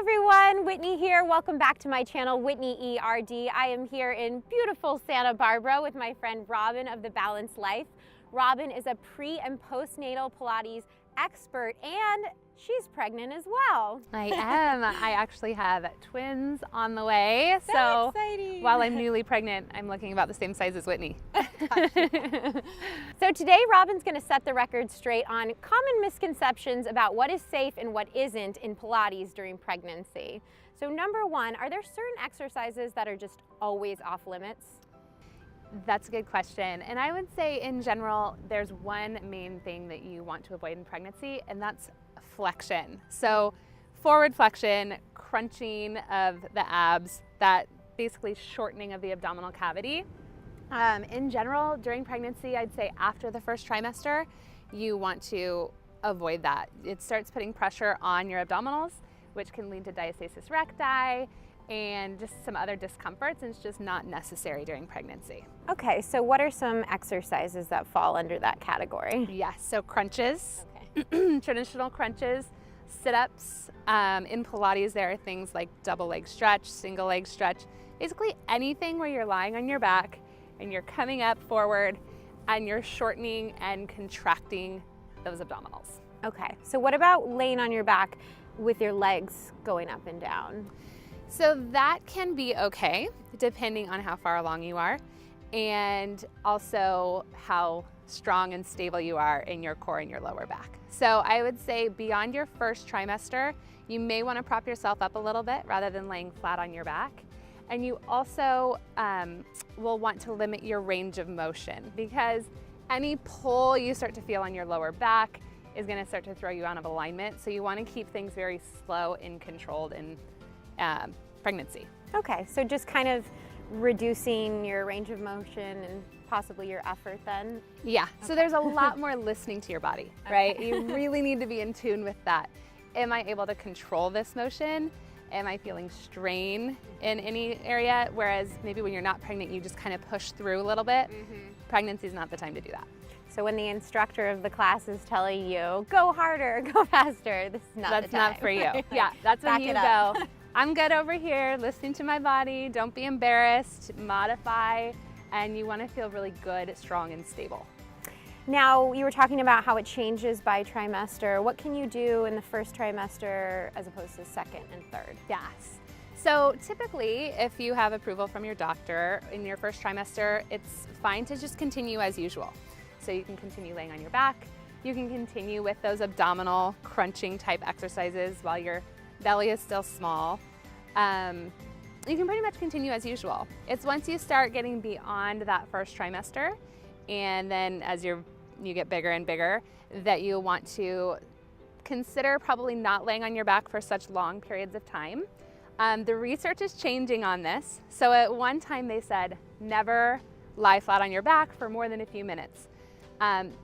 everyone, Whitney here. Welcome back to my channel, Whitney ERD. I am here in beautiful Santa Barbara with my friend Robin of The Balanced Life. Robin is a pre and postnatal Pilates expert and she's pregnant as well. I am. I actually have twins on the way. So exciting. While I'm newly pregnant, I'm looking about the same size as Whitney. So today Robin's going to set the record straight on common misconceptions about what is safe and what isn't in Pilates during pregnancy. So number one, are there certain exercises that are just always off limits? That's a good question. And I would say in general, there's one main thing that you want to avoid in pregnancy, and that's flexion. So forward flexion, crunching of the abs, that basically shortening of the abdominal cavity. In general, during pregnancy, I'd say after the first trimester, you want to avoid that. It starts putting pressure on your abdominals, which can lead to diastasis recti and just some other discomforts, and it's just not necessary during pregnancy. Okay, so what are some exercises that fall under that category? Yes, so crunches, Okay. traditional crunches, sit-ups. In Pilates, there are things like double leg stretch, single leg stretch, basically anything where you're lying on your back and you're coming up forward and you're shortening and contracting those abdominals. Okay, so what about laying on your back with your legs going up and down? So that can be okay, depending on how far along you are and also how strong and stable you are in your core and your lower back. So I would say beyond your first trimester, you may want to prop yourself up a little bit rather than laying flat on your back. And you also will want to limit your range of motion, because any pull you start to feel on your lower back is going to start to throw you out of alignment. So you want to keep things very slow and controlled in pregnancy. Okay, so just kind of reducing your range of motion and possibly your effort then? Yeah, Okay. So there's a lot more listening to your body, right? You really need to be in tune with that. Am I able to control this motion? Am I feeling strain in any area? Whereas maybe when you're not pregnant, you just kind of push through a little bit. Pregnancy is not the time to do that. So when the instructor of the class is telling you, go harder, go faster, this is not the time. That's not for you. Yeah, that's when Back you it up. go, I'm good over here, listening to my body, don't be embarrassed, modify, and you want to feel really good, strong, and stable. Now, you were talking about how it changes by trimester. What can you do in the first trimester as opposed to second and third? Yes. So typically, if you have approval from your doctor in your first trimester, it's fine to just continue as usual. So you can continue laying on your back. You can continue with those abdominal crunching type exercises while your belly is still small. You can pretty much continue as usual. It's once you start getting beyond that first trimester, and then as you get bigger and bigger, that you want to consider probably not laying on your back for such long periods of time. The research is changing on this. So at one time they said, never lie flat on your back for more than a few minutes.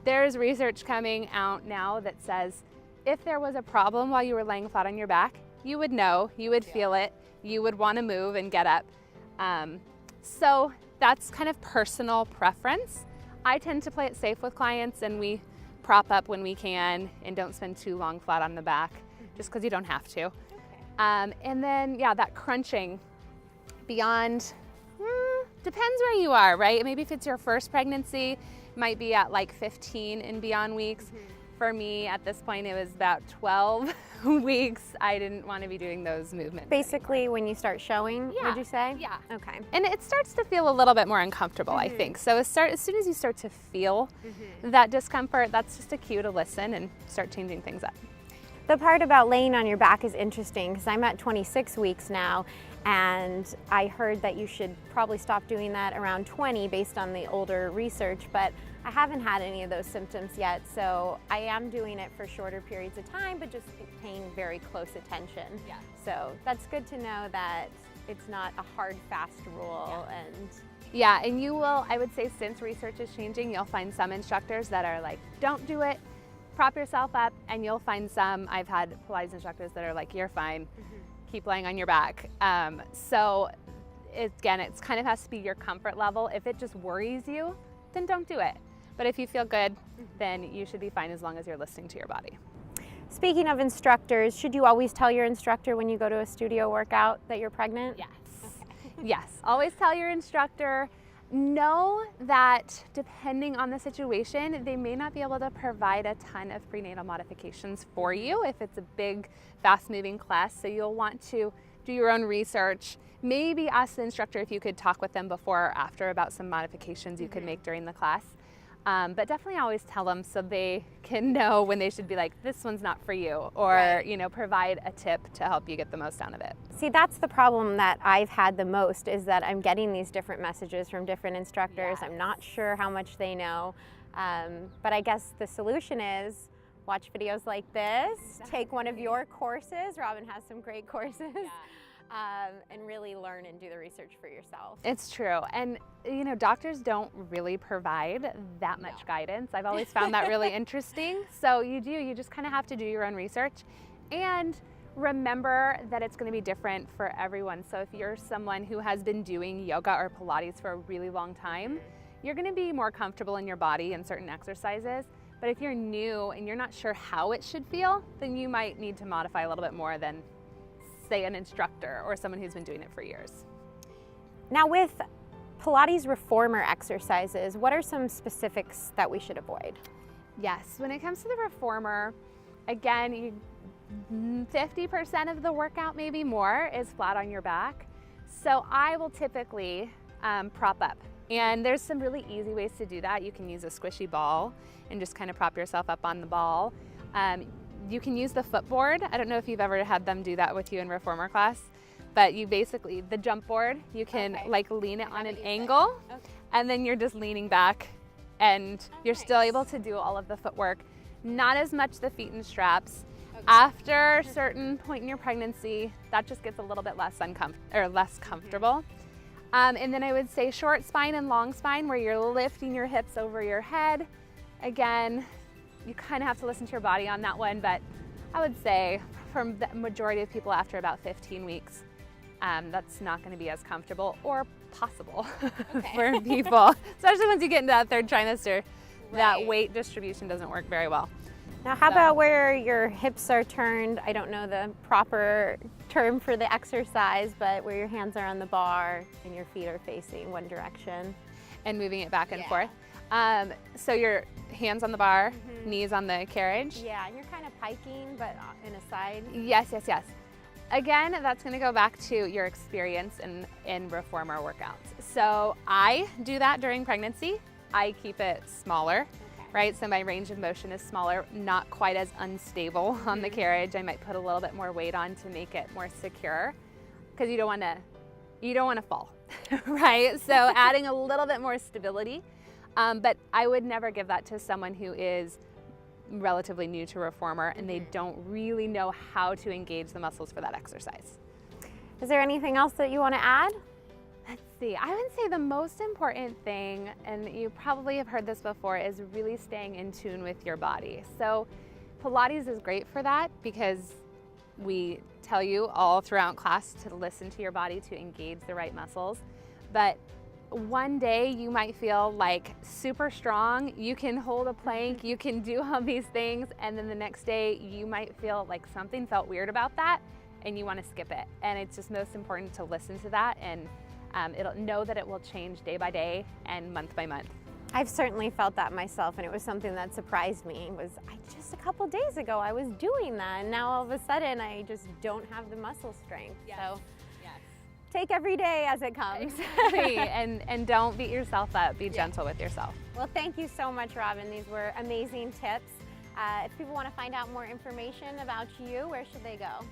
There's research coming out now that says if there was a problem while you were laying flat on your back, you would know, you would feel it, you would want to move and get up. So that's kind of personal preference. I tend to play it safe with clients, and we prop up when we can and don't spend too long flat on the back, just because you don't have to. And then, yeah, that crunching beyond, depends where you are, right? Maybe if it's your first pregnancy, it might be at like 15 and beyond weeks. For me, at this point, it was about 12 weeks. I didn't want to be doing those movements. Basically, anymore. When you start showing, Yeah. would you say? Yeah. Okay. And it starts to feel a little bit more uncomfortable, I think. So as soon as you start to feel that discomfort, that's just a cue to listen and start changing things up. The part about laying on your back is interesting because I'm at 26 weeks now, and I heard that you should probably stop doing that around 20 based on the older research, but I haven't had any of those symptoms yet, so I am doing it for shorter periods of time, but just paying very close attention. Yeah. So that's good to know that it's not a hard, fast rule. Yeah, and you will, I would say, since research is changing, you'll find some instructors that are like, don't do it, prop yourself up, and you'll find some, I've had Pilates instructors that are like, you're fine, keep laying on your back. So again, it kind of has to be your comfort level. If it just worries you, then don't do it. But if you feel good, then you should be fine as long as you're listening to your body. Speaking of instructors, should you always tell your instructor when you go to a studio workout that you're pregnant? Yes. Okay. Yes, always tell your instructor. Know that depending on the situation, they may not be able to provide a ton of prenatal modifications for you if it's a big, fast-moving class. So you'll want to do your own research. Maybe ask the instructor if you could talk with them before or after about some modifications you could make during the class. But definitely always tell them so they can know when they should be like, this one's not for you, or you know, provide a tip to help you get the most out of it. See, that's the problem that I've had the most, is that I'm getting these different messages from different instructors. I'm not sure how much they know, but I guess the solution is watch videos like this, take one of your courses. Robin has some great courses. And really learn and do the research for yourself. It's true. And you know, doctors don't really provide that much guidance. I've always found that really interesting. So you just kind of have to do your own research and remember that it's going to be different for everyone. So if you're someone who has been doing yoga or Pilates for a really long time, you're going to be more comfortable in your body in certain exercises. But if you're new and you're not sure how it should feel, then you might need to modify a little bit more than, say, an instructor or someone who's been doing it for years. Now, with Pilates reformer exercises, what are some specifics that we should avoid? Yes, when it comes to the reformer, again, 50% of the workout, maybe more, is flat on your back. So I will typically prop up. And there's some really easy ways to do that. You can use a squishy ball and just kind of prop yourself up on the ball. You can use the footboard. I don't know if you've ever had them do that with you in reformer class, but you basically, the jump board, you can like lean it on an angle, and then you're just leaning back and you're still able to do all of the footwork. Not as much the feet and straps. After a certain point in your pregnancy, that just gets a little bit less comfortable. And then I would say short spine and long spine, where you're lifting your hips over your head. Again, you kind of have to listen to your body on that one, but I would say from the majority of people after about 15 weeks, that's not going to be as comfortable or possible for people, especially once you get into that third trimester. That weight distribution doesn't work very well. Now, how about where your hips are turned? I don't know the proper term for the exercise, but where your hands are on the bar and your feet are facing one direction. And moving it back and forth. So your hands on the bar, knees on the carriage. Yeah, and you're kind of piking, but in a side. Yes, yes, yes. Again, that's going to go back to your experience in reformer workouts. So I do that during pregnancy. I keep it smaller, right? So my range of motion is smaller, not quite as unstable on the carriage. I might put a little bit more weight on to make it more secure, because you don't want to fall, right? So adding a little bit more stability. But I would never give that to someone who is relatively new to reformer and they don't really know how to engage the muscles for that exercise. Is there anything else that you want to add? Let's see. I would say the most important thing, and you probably have heard this before, is really staying in tune with your body. So Pilates is great for that because we tell you all throughout class to listen to your body to engage the right muscles. But one day you might feel like super strong, you can hold a plank, you can do all these things, and then the next day you might feel like something felt weird about that and you want to skip it. And it's just most important to listen to that and it'll know that it will change day by day and month by month. I've certainly felt that myself, and it was something that surprised me. Just a couple days ago I was doing that, and now all of a sudden I just don't have the muscle strength. So take every day as it comes. Exactly. and don't beat yourself up. Be gentle with yourself. Well, thank you so much, Robin. These were amazing tips. If people want to find out more information about you, where should they go?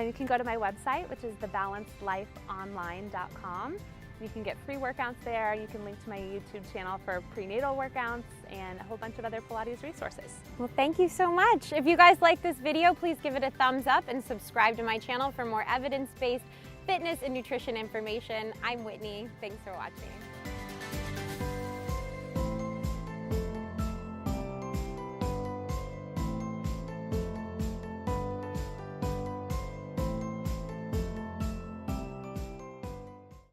You can go to my website, which is thebalancedlifeonline.com. You can get free workouts there. You can link to my YouTube channel for prenatal workouts and a whole bunch of other Pilates resources. Well, thank you so much. If you guys like this video, please give it a thumbs up and subscribe to my channel for more evidence-based fitness and nutrition information. I'm Whitney. Thanks for watching.